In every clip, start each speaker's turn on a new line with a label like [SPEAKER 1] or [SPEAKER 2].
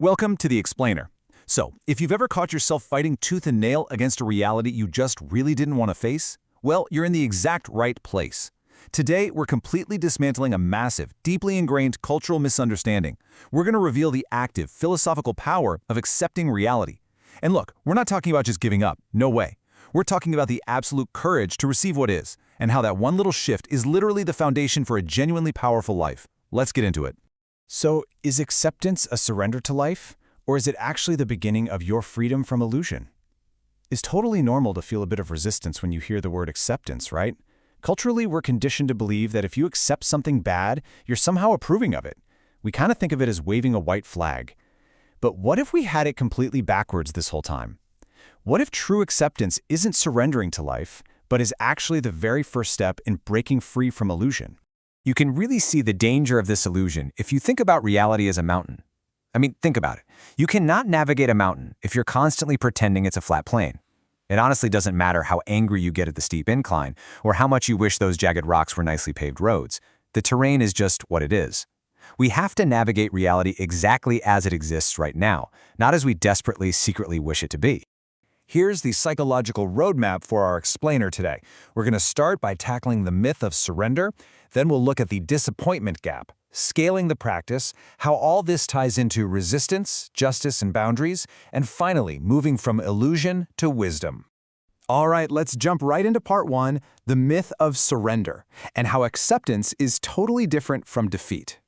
[SPEAKER 1] Welcome to The Explainer. So, if you've ever caught yourself fighting tooth and nail against a reality you just really didn't want to face, well, you're in the exact right place. Today, we're completely dismantling a massive, deeply ingrained cultural misunderstanding. We're going to reveal the active, philosophical power of accepting reality. And look, we're not talking about just giving up. No way. We're talking about the absolute courage to receive what is, and how that one little shift is literally the foundation for a genuinely powerful life. Let's get into it.
[SPEAKER 2] So, is acceptance a surrender to life, or is it actually the beginning of your freedom from illusion? It's totally normal to feel a bit of resistance when you hear the word acceptance, right? Culturally, we're conditioned to believe that if you accept something bad, you're somehow approving of it. We kind of think of it as waving a white flag. But what if we had it completely backwards this whole time? What if true acceptance isn't surrendering to life, but is actually the very first step in breaking free from illusion?
[SPEAKER 3] You can really see the danger of this illusion if you think about reality as a mountain. I mean, think about it. You cannot navigate a mountain if you're constantly pretending it's a flat plane. It honestly doesn't matter how angry you get at the steep incline or how much you wish those jagged rocks were nicely paved roads. The terrain is just what it is. We have to navigate reality exactly as it exists right now, not as we desperately, secretly wish it to be.
[SPEAKER 1] Here's the psychological roadmap for our explainer today. We're going to start by tackling the myth of surrender, then we'll look at the disappointment gap, scaling the practice, how all this ties into resistance, justice, and boundaries, and finally, moving from illusion to wisdom. All right, let's jump right into part one, the myth of surrender, and how acceptance is totally different from defeat.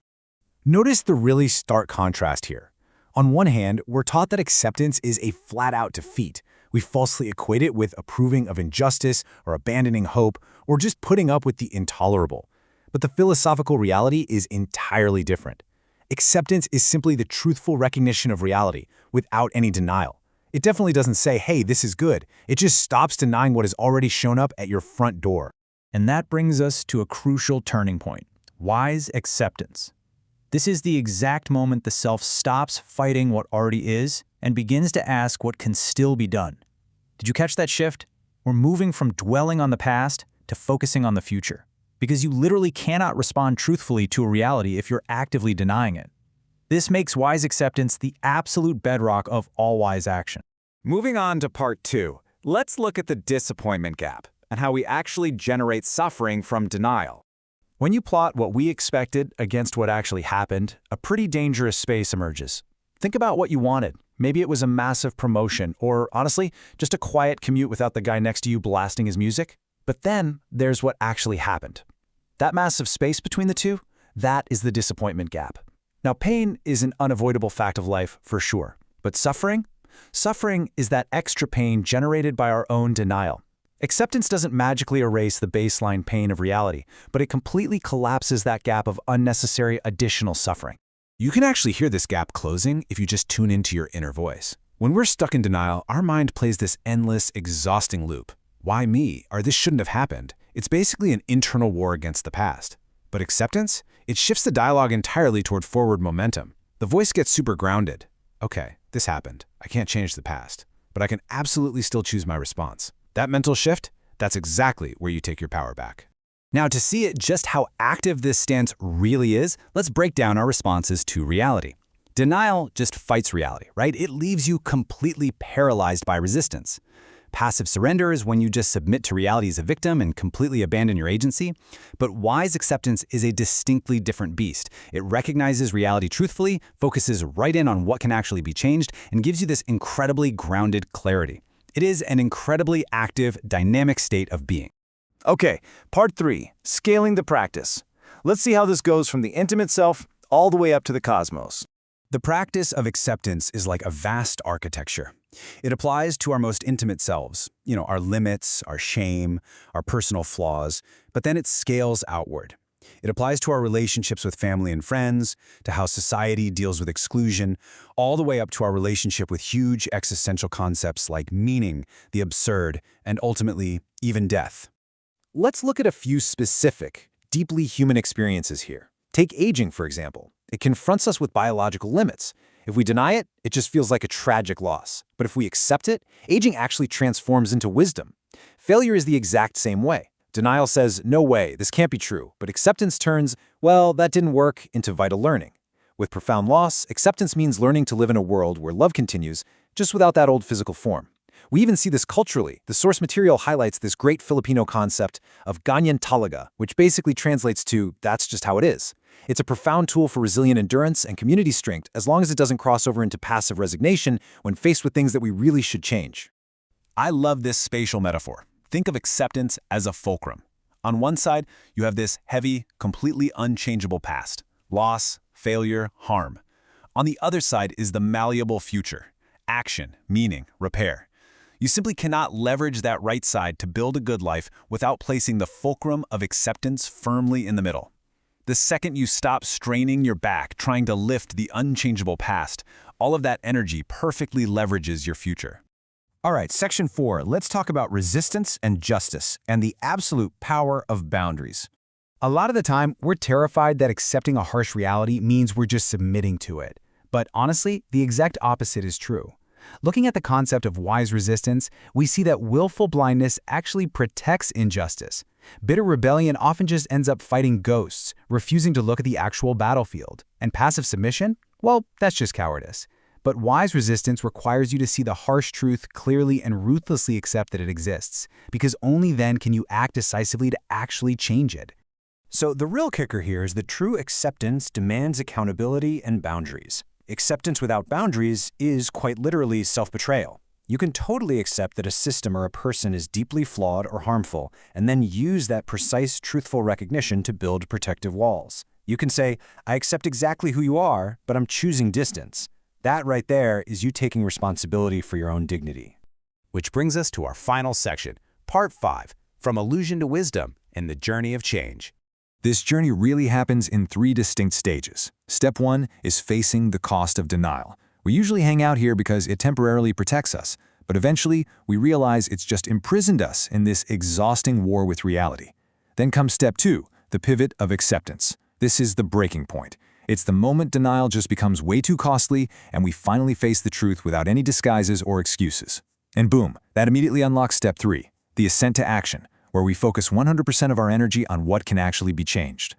[SPEAKER 2] Notice the really stark contrast here. On one hand, we're taught that acceptance is a flat-out defeat. We falsely equate it with approving of injustice or abandoning hope or just putting up with the intolerable. But the philosophical reality is entirely different. Acceptance is simply the truthful recognition of reality without any denial. It definitely doesn't say, hey, this is good. It just stops denying what has already shown up at your front door.
[SPEAKER 4] And that brings us to a crucial turning point: wise acceptance. This is the exact moment the self stops fighting what already is and begins to ask what can still be done. Did you catch that shift? We're moving from dwelling on the past to focusing on the future, because you literally cannot respond truthfully to a reality if you're actively denying it. This makes wise acceptance the absolute bedrock of all wise action.
[SPEAKER 1] Moving on to part two, let's look at the disappointment gap and how we actually generate suffering from denial. When you plot what we expected against what actually happened, a pretty dangerous space emerges. Think about what you wanted. Maybe it was a massive promotion, or honestly, just a quiet commute without the guy next to you blasting his music. But then there's what actually happened. That massive space between the two, that is the disappointment gap. Now, pain is an unavoidable fact of life for sure, but suffering? Suffering is that extra pain generated by our own denial. Acceptance doesn't magically erase the baseline pain of reality, but it completely collapses that gap of unnecessary additional suffering. You can actually hear this gap closing if you just tune into your inner voice. When we're stuck in denial, our mind plays this endless, exhausting loop. Why me? Or this shouldn't have happened. It's basically an internal war against the past. But acceptance? It shifts the dialogue entirely toward forward momentum. The voice gets super grounded. Okay, this happened. I can't change the past, but I can absolutely still choose my response. That mental shift, that's exactly where you take your power back. Now, to see just how active this stance really is, let's break down our responses to reality. Denial just fights reality, right? It leaves you completely paralyzed by resistance. Passive surrender is when you just submit to reality as a victim and completely abandon your agency. But wise acceptance is a distinctly different beast. It recognizes reality truthfully, focuses right in on what can actually be changed, and gives you this incredibly grounded clarity. It is an incredibly active, dynamic state of being. Okay, part three, scaling the practice. Let's see how this goes from the intimate self all the way up to the cosmos. The practice of acceptance is like a vast architecture. It applies to our most intimate selves, our limits, our shame, our personal flaws, but then it scales outward. It applies to our relationships with family and friends, to how society deals with exclusion, all the way up to our relationship with huge existential concepts like meaning, the absurd, and ultimately, even death. Let's look at a few specific, deeply human experiences here. Take aging, for example. It confronts us with biological limits. If we deny it, it just feels like a tragic loss. But if we accept it, aging actually transforms into wisdom. Failure is the exact same way. Denial says, no way, this can't be true. But acceptance turns, well, that didn't work, into vital learning.
[SPEAKER 2] With profound loss, acceptance means learning to live in a world where love continues, just without that old physical form. We even see this culturally. The source material highlights this great Filipino concept of ganyan talaga, which basically translates to, that's just how it is. It's a profound tool for resilient endurance and community strength as long as it doesn't cross over into passive resignation when faced with things that we really should change. I love this spatial metaphor. Think of acceptance as a fulcrum. On one side, you have this heavy, completely unchangeable past. Loss, failure, harm. On the other side is the malleable future. Action, meaning, repair. You simply cannot leverage that right side to build a good life without placing the fulcrum of acceptance firmly in the middle. The second you stop straining your back trying to lift the unchangeable past, all of that energy perfectly leverages your future.
[SPEAKER 3] All right, Section 4, let's talk about resistance and justice and the absolute power of boundaries.
[SPEAKER 2] A lot of the time, we're terrified that accepting a harsh reality means we're just submitting to it. But honestly, the exact opposite is true. Looking at the concept of wise resistance, we see that willful blindness actually protects injustice. Bitter rebellion often just ends up fighting ghosts, refusing to look at the actual battlefield. And passive submission? Well, that's just cowardice. But wise resistance requires you to see the harsh truth clearly and ruthlessly accept that it exists, because only then can you act decisively to actually change it.
[SPEAKER 3] So the real kicker here is that true acceptance demands accountability and boundaries. Acceptance without boundaries is quite literally self-betrayal. You can totally accept that a system or a person is deeply flawed or harmful, and then use that precise, truthful recognition to build protective walls. You can say, I accept exactly who you are, but I'm choosing distance. That right there is you taking responsibility for your own dignity.
[SPEAKER 1] Which brings us to our final section, Part 5, From Illusion to Wisdom and the Journey of Change.
[SPEAKER 2] This journey really happens in 3 distinct stages. Step 1 is facing the cost of denial. We usually hang out here because it temporarily protects us, but eventually we realize it's just imprisoned us in this exhausting war with reality. Then comes Step 2, the pivot of acceptance. This is the breaking point. It's the moment denial just becomes way too costly and we finally face the truth without any disguises or excuses. And boom, that immediately unlocks Step 3, the ascent to action, where we focus 100% of our energy on what can actually be changed.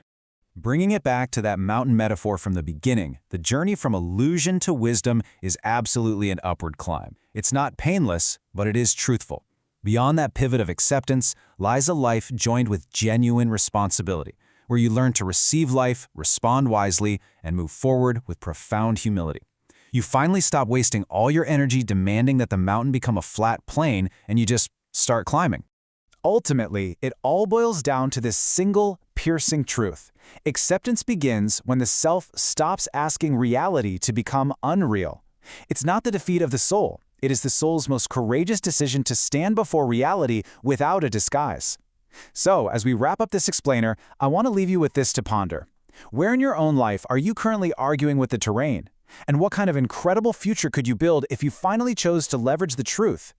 [SPEAKER 2] Bringing it back to that mountain metaphor from the beginning, the journey from illusion to wisdom is absolutely an upward climb. It's not painless, but it is truthful. Beyond that pivot of acceptance lies a life joined with genuine responsibility, where you learn to receive life, respond wisely, and move forward with profound humility. You finally stop wasting all your energy demanding that the mountain become a flat plane and you just start climbing. Ultimately, it all boils down to this single, piercing truth. Acceptance begins when the self stops asking reality to become unreal. It's not the defeat of the soul. It is the soul's most courageous decision to stand before reality without a disguise. So, as we wrap up this explainer, I want to leave you with this to ponder. Where in your own life are you currently arguing with the terrain? And what kind of incredible future could you build if you finally chose to leverage the truth?